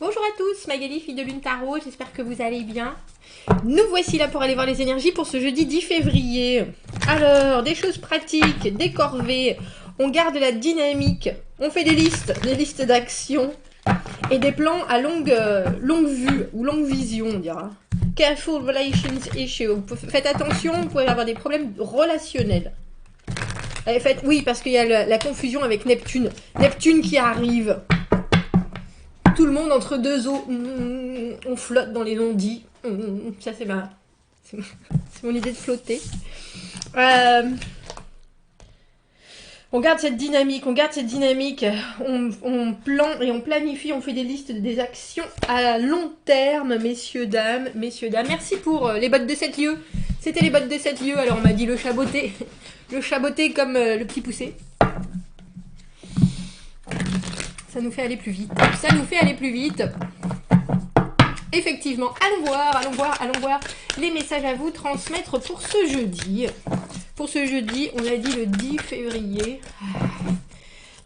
Bonjour à tous, Magali, fille de Lune Tarot, j'espère que vous allez bien. Nous voici là pour aller voir les énergies pour ce jeudi 10 février. Alors, des choses pratiques, des corvées, on garde la dynamique, on fait des listes d'actions et des plans à longue vue ou longue vision, on dira. Careful relations issue, faites attention, vous pouvez avoir des problèmes relationnels. Oui, parce qu'il y a la confusion avec Neptune. Neptune qui arrive. Tout le monde entre deux eaux. On flotte dans les non-dits. Ça, c'est mon idée de flotter. On garde cette dynamique. On planifie, on fait des listes des actions à long terme, messieurs, dames. Merci pour les bottes de 7 lieues. C'était les bottes de 7 lieues, alors on m'a dit le chaboter. Le chaboter comme le petit poussé. Ça nous fait aller plus vite. Effectivement, allons voir les messages à vous transmettre pour ce jeudi. Pour ce jeudi, on a dit le 10 février.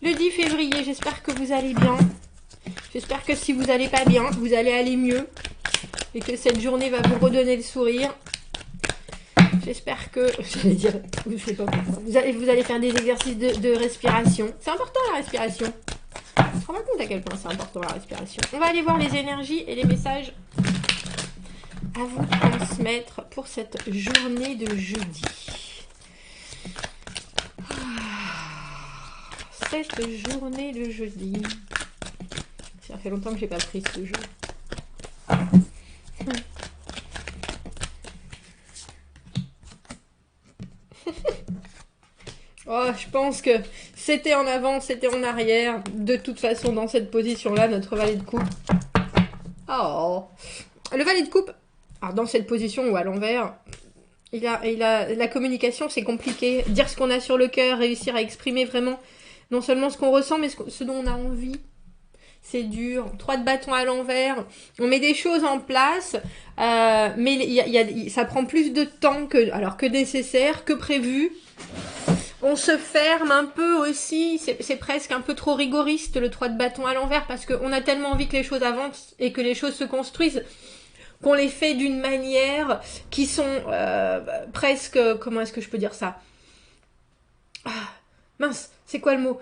Le 10 février, j'espère que vous allez bien. J'espère que si vous n'allez pas bien, vous allez aller mieux. Et que cette journée va vous redonner le sourire. J'espère que, je sais pas pourquoi, vous allez faire des exercices de respiration. C'est important la respiration. On se rend pas compte à quel point c'est important la respiration. On va aller voir les énergies et les messages à vous transmettre pour cette journée de jeudi. Cette journée de jeudi. Ça fait longtemps que j'ai pas pris ce jeu. Oh, je pense que c'était en avant, c'était en arrière. De toute façon, dans cette position-là, notre valet de coupe. Oh, le valet de coupe, alors dans cette position ou à l'envers, la communication, c'est compliqué. Dire ce qu'on a sur le cœur, réussir à exprimer vraiment non seulement ce qu'on ressent, mais ce dont on a envie. C'est dur. 3 de bâton à l'envers. On met des choses en place, mais ça prend plus de temps que nécessaire, que prévu. On se ferme un peu aussi, c'est presque un peu trop rigoriste le 3 de bâton à l'envers parce qu'on a tellement envie que les choses avancent et que les choses se construisent qu'on les fait d'une manière qui sont presque, comment est-ce que je peux dire ça? Mince, c'est quoi le mot?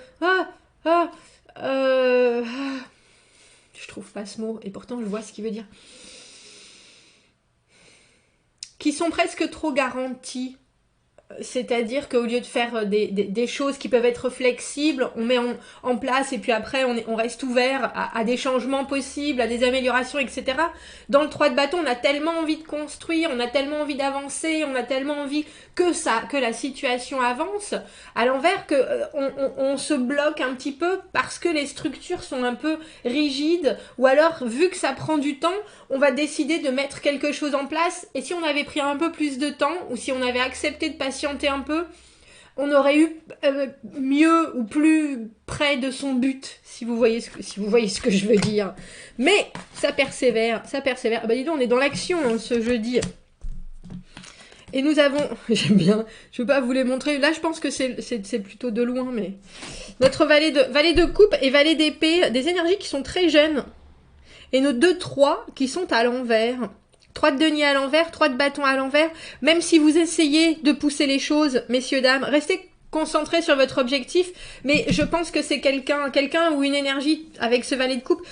Je trouve pas ce mot et pourtant je vois ce qu'il veut dire. Qui sont presque trop garanties. C'est-à-dire qu'au lieu de faire des choses qui peuvent être flexibles, on met en place et puis après on reste ouvert à des changements possibles, à des améliorations, etc. Dans le 3 de bâton, on a tellement envie de construire, on a tellement envie d'avancer, on a tellement envie que la situation avance, à l'envers on se bloque un petit peu parce que les structures sont un peu rigides, ou alors vu que ça prend du temps, on va décider de mettre quelque chose en place, et si on avait pris un peu plus de temps, ou si on avait accepté de patienter un peu, on aurait eu mieux ou plus près de son but, si vous voyez ce que je veux dire. Mais ça persévère. Ah bah dis donc, on est dans l'action hein, ce jeudi. Et nous avons, j'aime bien, je ne veux pas vous les montrer, là je pense que c'est plutôt de loin, mais notre valet de coupe et valet d'épée, des énergies qui sont très jeunes. Et nos 2-3 qui sont à l'envers. 3 de denier à l'envers, 3 de bâton à l'envers. Même si vous essayez de pousser les choses, messieurs, dames, restez concentrés sur votre objectif. Mais je pense que c'est quelqu'un ou une énergie avec ce valet de coupe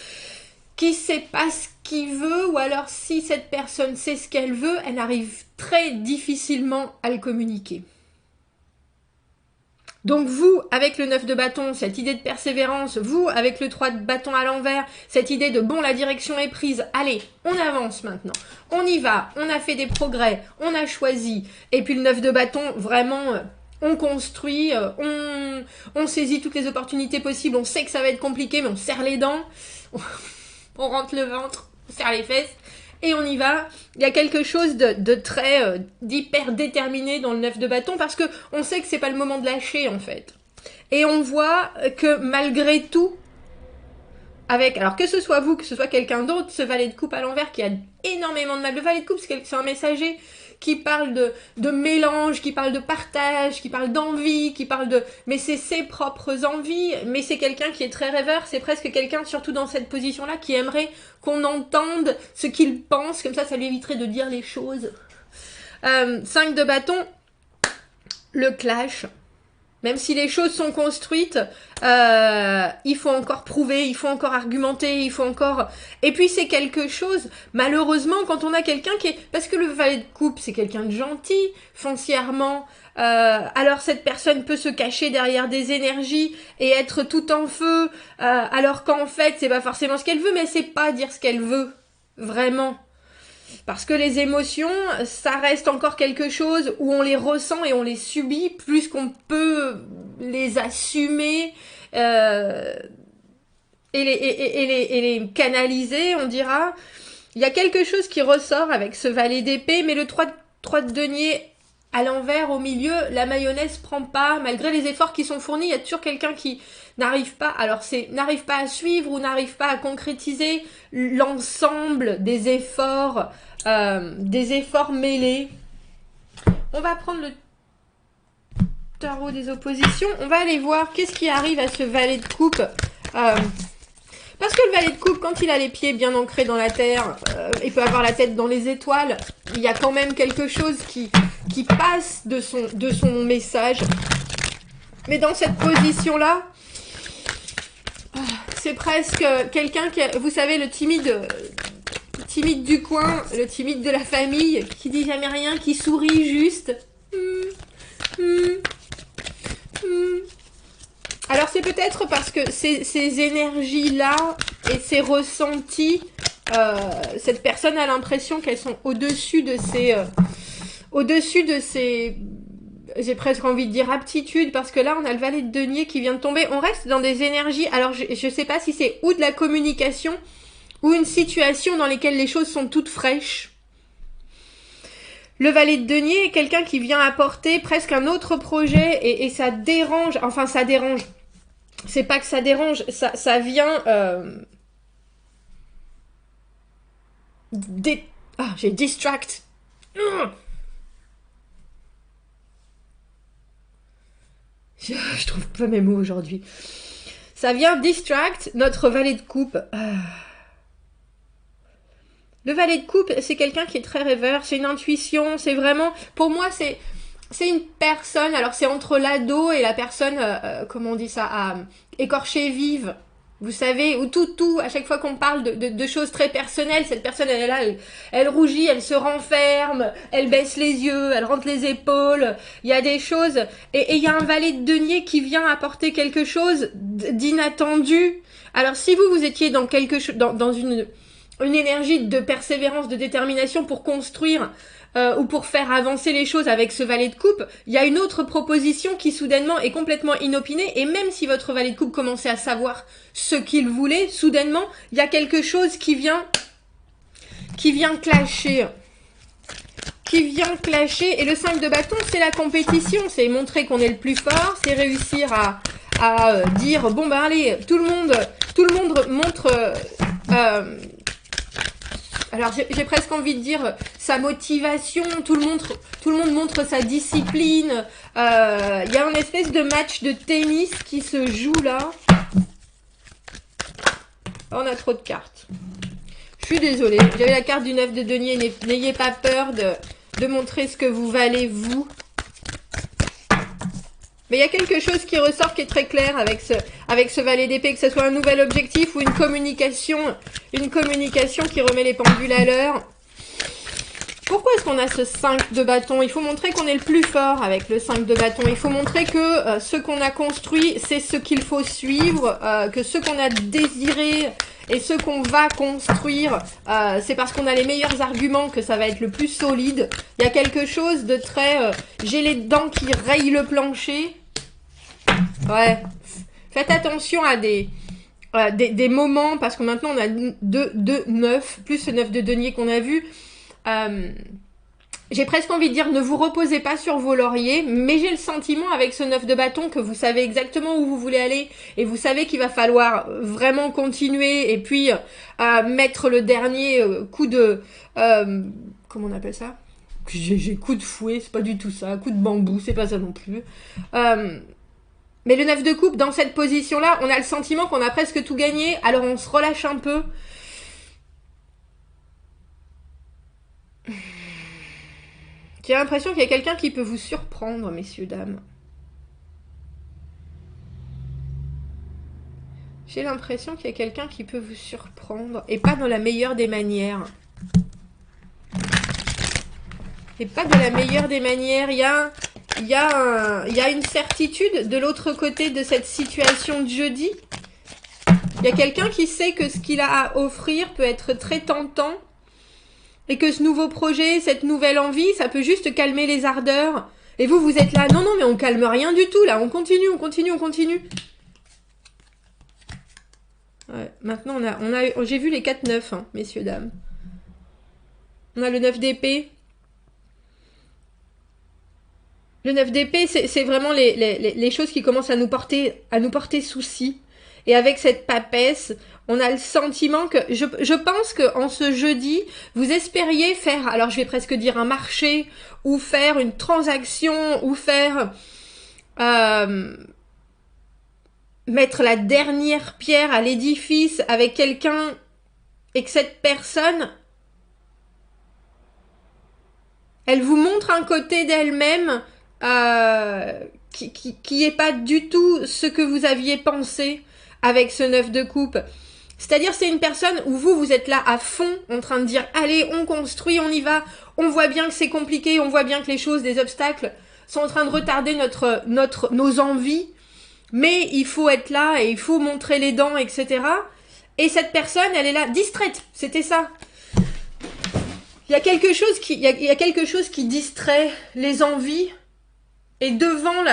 qui sait pas ce qu'il veut, ou alors si cette personne sait ce qu'elle veut, elle arrive très difficilement à le communiquer. Donc vous, avec le 9 de bâton, cette idée de persévérance, vous, avec le 3 de bâton à l'envers, cette idée de bon, la direction est prise, allez, on avance maintenant, on y va, on a fait des progrès, on a choisi, et puis le 9 de bâton, vraiment, on construit, on saisit toutes les opportunités possibles, on sait que ça va être compliqué, mais on serre les dents, on rentre le ventre, on serre les fesses, et on y va. Il y a quelque chose de très d'hyper déterminé dans le 9 de bâton parce que on sait que c'est pas le moment de lâcher en fait. Et on voit que malgré tout, alors que ce soit vous, que ce soit quelqu'un d'autre, ce valet de coupe à l'envers qui a énormément de mal. Le valet de coupe, c'est un messager qui parle de mélange, qui parle de partage, qui parle d'envie, qui parle de... Mais c'est ses propres envies, mais c'est quelqu'un qui est très rêveur, c'est presque quelqu'un, surtout dans cette position-là, qui aimerait qu'on entende ce qu'il pense, comme ça lui éviterait de dire les choses. 5 de bâton, le clash. Même si les choses sont construites, il faut encore prouver, il faut encore argumenter, il faut encore... Et puis c'est quelque chose, malheureusement, quand on a quelqu'un qui est... Parce que le valet de coupe, c'est quelqu'un de gentil, foncièrement. Alors cette personne peut se cacher derrière des énergies et être tout en feu, alors qu'en fait, c'est pas forcément ce qu'elle veut, mais elle sait pas dire ce qu'elle veut. Vraiment. Parce que les émotions, ça reste encore quelque chose où on les ressent et on les subit plus qu'on peut les assumer et les canaliser, on dira. Il y a quelque chose qui ressort avec ce valet d'épée, mais le 3 de denier à l'envers, au milieu, la mayonnaise prend pas. Malgré les efforts qui sont fournis, il y a toujours quelqu'un qui n'arrive pas. Alors n'arrive pas à suivre ou n'arrive pas à concrétiser l'ensemble des efforts mêlés. On va prendre le tarot des oppositions. On va aller voir qu'est-ce qui arrive à ce valet de coupe. Parce que le valet de coupe, quand il a les pieds bien ancrés dans la terre, il peut avoir la tête dans les étoiles. Il y a quand même quelque chose qui passe de son message. Mais dans cette position-là, c'est presque quelqu'un qui, vous savez, le timide du coin, le timide de la famille, qui dit jamais rien, qui sourit juste. Alors c'est peut-être parce que ces énergies-là et ces ressentis, cette personne a l'impression qu'elles sont au-dessus de ses... j'ai presque envie de dire aptitude, parce que là on a le valet de denier qui vient de tomber. On reste dans des énergies, alors je sais pas si c'est ou de la communication ou une situation dans laquelle les choses sont toutes fraîches. Le valet de denier est quelqu'un qui vient apporter presque un autre projet et ça dérange, enfin ça dérange. C'est pas que ça dérange, ça vient... j'ai distract. Je trouve pas mes mots aujourd'hui. Ça vient distract notre valet de coupe. Le valet de coupe, c'est quelqu'un qui est très rêveur, c'est une intuition, c'est vraiment... Pour moi, c'est une personne, alors c'est entre l'ado et la personne, comment on dit ça, écorchée vive. Vous savez, ou tout, à chaque fois qu'on parle de choses très personnelles, cette personne, elle est là, elle rougit, elle se renferme, elle baisse les yeux, elle rentre les épaules, il y a des choses, et il y a un valet de denier qui vient apporter quelque chose d'inattendu. Alors si vous étiez dans quelque chose, dans une énergie de persévérance, de détermination pour construire ou pour faire avancer les choses avec ce valet de coupe, il y a une autre proposition qui soudainement est complètement inopinée, et même si votre valet de coupe commençait à savoir ce qu'il voulait, soudainement, il y a quelque chose qui vient clasher. Et le 5 de bâton, c'est la compétition, c'est montrer qu'on est le plus fort, c'est réussir à dire, bon ben allez, tout le monde montre... alors j'ai presque envie de dire sa motivation, tout le monde montre sa discipline. Il y a une espèce de match de tennis qui se joue là. On a trop de cartes. Je suis désolée, j'avais la carte du 9 de denier, n'ayez pas peur de montrer ce que vous valez vous. Mais il y a quelque chose qui ressort qui est très clair avec ce valet d'épée, que ce soit un nouvel objectif ou une communication qui remet les pendules à l'heure. Pourquoi est-ce qu'on a ce 5 de bâton? Il faut montrer qu'on est le plus fort avec le 5 de bâton. Il faut montrer que ce qu'on a construit, c'est ce qu'il faut suivre, que ce qu'on a désiré et ce qu'on va construire, c'est parce qu'on a les meilleurs arguments que ça va être le plus solide. Il y a quelque chose de très... j'ai les dents qui rayent le plancher. Ouais. Faites attention à des moments, parce que maintenant on a 2 9, plus ce 9 de denier qu'on a vu. J'ai presque envie de dire, ne vous reposez pas sur vos lauriers, mais j'ai le sentiment avec ce 9 de bâton que vous savez exactement où vous voulez aller, et vous savez qu'il va falloir vraiment continuer, et puis mettre le dernier coup de... comment on appelle ça? j'ai coup de fouet, c'est pas du tout ça. Coup de bambou, c'est pas ça non plus. Mais le 9 de coupe, dans cette position-là, on a le sentiment qu'on a presque tout gagné, alors on se relâche un peu. J'ai l'impression qu'il y a quelqu'un qui peut vous surprendre, messieurs, dames. J'ai l'impression qu'il y a quelqu'un qui peut vous surprendre, et pas dans la meilleure des manières. Et pas de la meilleure des manières. Il y a une certitude de l'autre côté de cette situation de jeudi. Il y a quelqu'un qui sait que ce qu'il a à offrir peut être très tentant. Et que ce nouveau projet, cette nouvelle envie, ça peut juste calmer les ardeurs. Et vous, vous êtes là, non, non, mais on calme rien du tout, là. On continue, on continue, on continue. Ouais, maintenant, j'ai vu les 4-9, hein, messieurs, dames. On a le 9 d'épée. Le 9 d'épée, c'est vraiment les choses qui commencent à nous porter souci. Et avec cette papesse, on a le sentiment que... Je pense qu'en ce jeudi, vous espériez faire, alors je vais presque dire un marché, ou faire une transaction, ou faire... mettre la dernière pierre à l'édifice avec quelqu'un, et que cette personne, elle vous montre un côté d'elle-même qui est pas du tout ce que vous aviez pensé avec ce 9 de coupe. C'est-à-dire, c'est une personne où vous êtes là à fond, en train de dire, allez, on construit, on y va, on voit bien que c'est compliqué, on voit bien que les choses, les obstacles sont en train de retarder nos envies, mais il faut être là et il faut montrer les dents, etc. Et cette personne, elle est là, distraite, c'était ça. Il y a quelque chose qui distrait les envies, et devant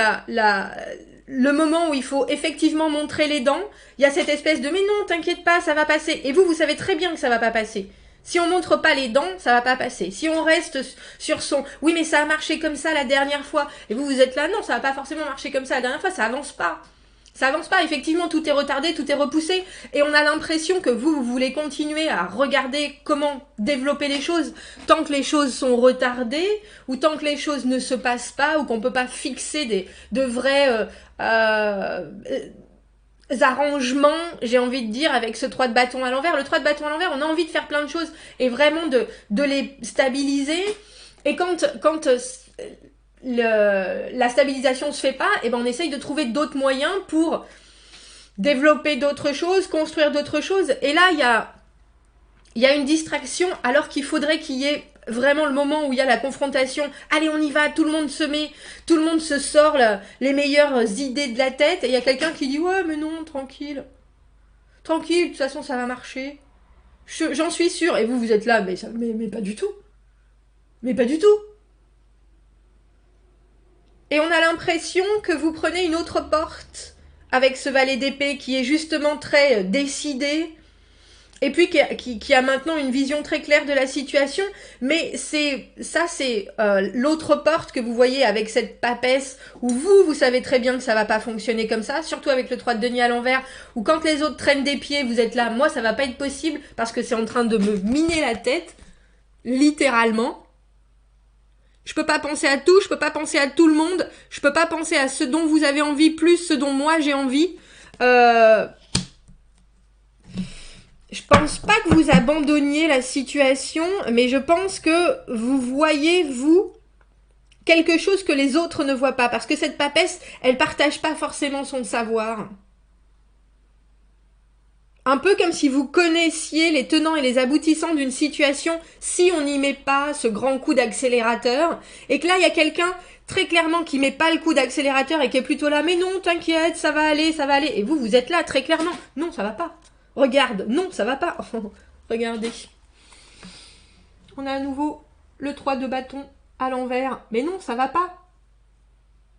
le moment où il faut effectivement montrer les dents, il y a cette espèce de « mais non, t'inquiète pas, ça va passer ». Et vous savez très bien que ça va pas passer. Si on montre pas les dents, ça va pas passer. Si on reste sur son « oui, mais ça a marché comme ça la dernière fois », et vous êtes là « non, ça va pas forcément marcher comme ça la dernière fois, ça avance pas ». Ça avance pas, effectivement, tout est retardé, tout est repoussé, et on a l'impression que vous voulez continuer à regarder comment développer les choses tant que les choses sont retardées, ou tant que les choses ne se passent pas, ou qu'on peut pas fixer de vrais arrangements, j'ai envie de dire, avec ce 3 de bâton à l'envers. Le 3 de bâton à l'envers, on a envie de faire plein de choses, et vraiment de les stabiliser, et quand la stabilisation se fait pas, et ben on essaye de trouver d'autres moyens pour développer d'autres choses, construire d'autres choses. Et là, il y a une distraction, alors qu'il faudrait qu'il y ait vraiment le moment où il y a la confrontation. Allez, on y va, tout le monde se met, tout le monde se sort les meilleures idées de la tête, et il y a quelqu'un qui dit « ouais, mais non, tranquille. Tranquille, de toute façon, ça va marcher. J'en suis sûre. » Et vous êtes là, mais pas du tout. Mais pas du tout. Et on a l'impression que vous prenez une autre porte avec ce valet d'épée qui est justement très décidé, et puis qui a maintenant une vision très claire de la situation. Mais c'est l'autre porte que vous voyez avec cette papesse, où vous savez très bien que ça va pas fonctionner comme ça, surtout avec le 3 de denier à l'envers, où quand les autres traînent des pieds, vous êtes là, moi ça va pas être possible, parce que c'est en train de me miner la tête, littéralement. Je peux pas penser à tout, je peux pas penser à tout le monde, je peux pas penser à ce dont vous avez envie plus ce dont moi j'ai envie. Je pense pas que vous abandonniez la situation, mais je pense que vous voyez, vous, quelque chose que les autres ne voient pas. Parce que cette papesse, elle partage pas forcément son savoir. Un peu comme si vous connaissiez les tenants et les aboutissants d'une situation si on n'y met pas ce grand coup d'accélérateur. Et que là, il y a quelqu'un très clairement qui met pas le coup d'accélérateur et qui est plutôt là, mais non, t'inquiète, ça va aller, ça va aller. Et vous êtes là très clairement, non, ça va pas. Regarde, non, ça va pas. Regardez. On a à nouveau le 3 de bâton à l'envers. Mais non, ça va pas.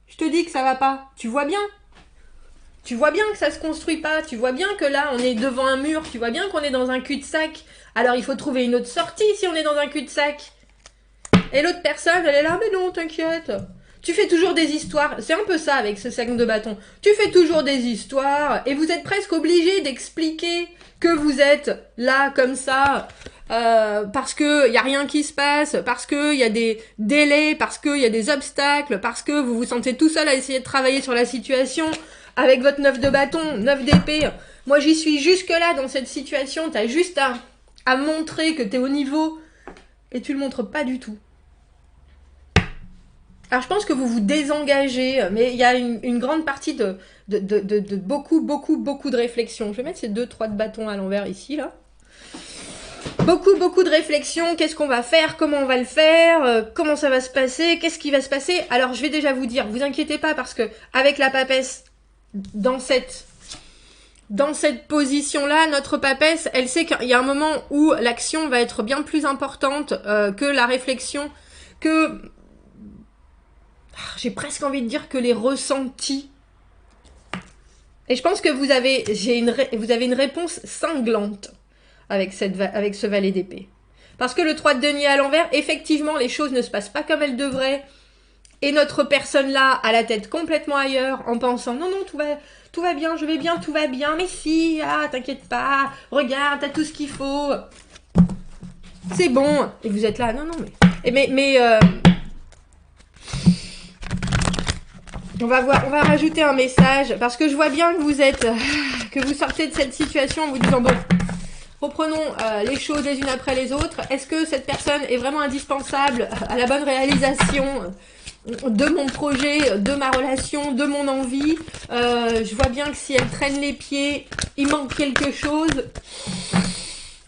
Je te dis que ça va pas. Tu vois bien. Tu vois bien que ça se construit pas, tu vois bien que là on est devant un mur, tu vois bien qu'on est dans un cul-de-sac. Alors il faut trouver une autre sortie si on est dans un cul-de-sac. Et l'autre personne, elle est là, mais non, t'inquiète. Tu fais toujours des histoires, c'est un peu ça avec ce 5 de bâton. Tu fais toujours des histoires et vous êtes presque obligé d'expliquer que vous êtes là comme ça parce que il y a rien qui se passe, parce que il y a des délais, parce que il y a des obstacles, parce que vous vous sentez tout seul à essayer de travailler sur la situation avec votre 9 de bâton, 9 d'épée. Moi, j'y suis jusque-là dans cette situation, t'as juste à montrer que t'es au niveau et tu le montres pas du tout. Alors, je pense que vous vous désengagez, mais il y a une grande partie de beaucoup de réflexion. Je vais mettre ces 2-3 de bâtons à l'envers ici, là. Beaucoup de réflexion. Qu'est-ce qu'on va faire? Comment on va le faire? Comment ça va se passer? Qu'est-ce qui va se passer? Alors, je vais déjà vous dire, vous inquiétez pas, parce que avec la papesse, dans cette position-là, notre papesse, elle sait qu'il y a un moment où l'action va être bien plus importante que la réflexion, que... J'ai presque envie de dire que les ressentis. Et je pense que vous avez une réponse cinglante avec ce valet d'épée. Parce que le 3 de denier à l'envers, effectivement, les choses ne se passent pas comme elles devraient. Et notre personne là a la tête complètement ailleurs en pensant non, tout va bien, je vais bien, tout va bien. Mais si, t'inquiète pas, regarde, t'as tout ce qu'il faut. C'est bon. Et vous êtes là, non, mais... On va rajouter un message, parce que je vois bien que vous sortez de cette situation en vous disant, bon, reprenons les choses les unes après les autres. Est-ce que cette personne est vraiment indispensable à la bonne réalisation de mon projet, de ma relation, de mon envie? Je vois bien que si elle traîne les pieds, il manque quelque chose.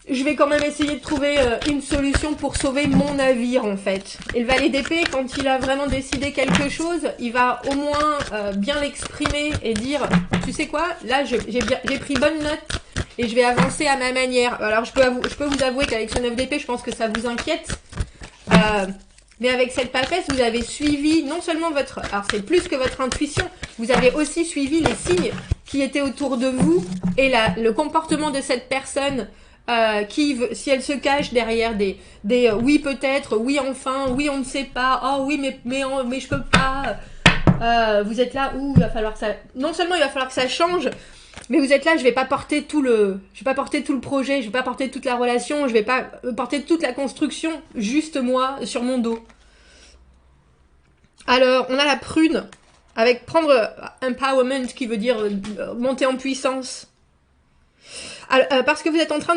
Je vais quand même essayer de trouver une solution pour sauver mon navire, en fait. Et le valet d'épée, quand il a vraiment décidé quelque chose, il va au moins bien l'exprimer et dire, tu sais quoi, là, j'ai pris bonne note et je vais avancer à ma manière. Alors, je peux vous avouer qu'avec ce 9 d'épée, je pense que ça vous inquiète. Mais avec cette papesse, vous avez suivi non seulement votre... Alors, c'est plus que votre intuition, vous avez aussi suivi les signes qui étaient autour de vous et le comportement de cette personne... si elle se cache derrière des oui peut-être, oui enfin, oui on ne sait pas, oh oui mais je peux pas, vous êtes là où il va falloir que ça, non seulement il va falloir que ça change, mais vous êtes là, je vais pas porter tout le projet, je vais pas porter toute la relation, je vais pas porter toute la construction, juste moi sur mon dos. Alors on a la prune avec prendre empowerment qui veut dire monter en puissance. Alors, parce que vous êtes en train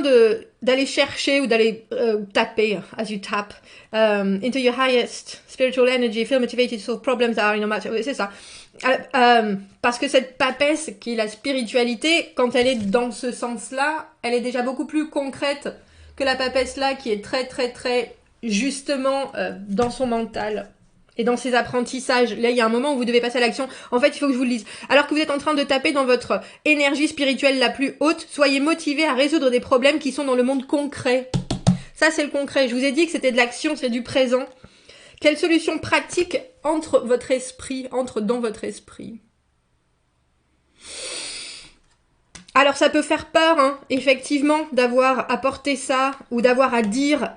d'aller chercher ou d'aller taper, as you tap, into your highest spiritual energy, feel motivated to solve problems that are in your matter. C'est ça. Parce que cette papesse qui est la spiritualité, quand elle est dans ce sens-là, elle est déjà beaucoup plus concrète que la papesse là qui est très justement dans son mental. Et dans ces apprentissages, là, il y a un moment où vous devez passer à l'action. En fait, il faut que je vous le dise. Alors que vous êtes en train de taper dans votre énergie spirituelle la plus haute, soyez motivés à résoudre des problèmes qui sont dans le monde concret. Ça, c'est le concret. Je vous ai dit que c'était de l'action, c'est du présent. Quelle solution pratique entre dans votre esprit? Alors ça peut faire peur, hein, effectivement, d'avoir à porter ça, ou d'avoir à dire,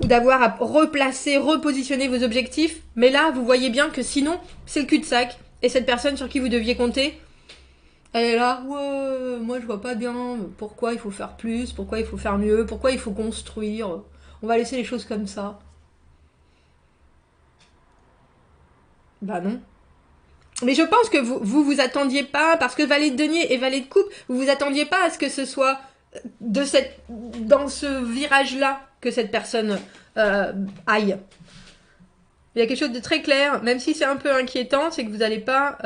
ou d'avoir à replacer, repositionner vos objectifs. Mais là, vous voyez bien que sinon, c'est le cul-de-sac. Et cette personne sur qui vous deviez compter, elle est là, ouais, moi je vois pas bien pourquoi il faut faire plus, pourquoi il faut faire mieux, pourquoi il faut construire. On va laisser les choses comme ça. Bah non. Mais je pense que vous attendiez pas, parce que valet de denier et valet de coupe, vous attendiez pas à ce que ce soit dans ce virage-là que cette personne aille. Il y a quelque chose de très clair, même si c'est un peu inquiétant, c'est que vous n'allez pas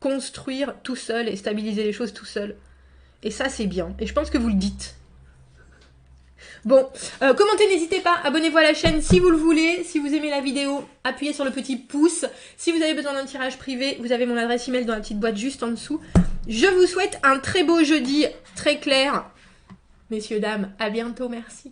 construire tout seul et stabiliser les choses tout seul. Et ça, c'est bien. Et je pense que vous le dites. Bon, commentez, n'hésitez pas, abonnez-vous à la chaîne si vous le voulez, si vous aimez la vidéo, appuyez sur le petit pouce. Si vous avez besoin d'un tirage privé, vous avez mon adresse email dans la petite boîte juste en dessous. Je vous souhaite un très beau jeudi, très clair. Messieurs, dames, à bientôt, merci.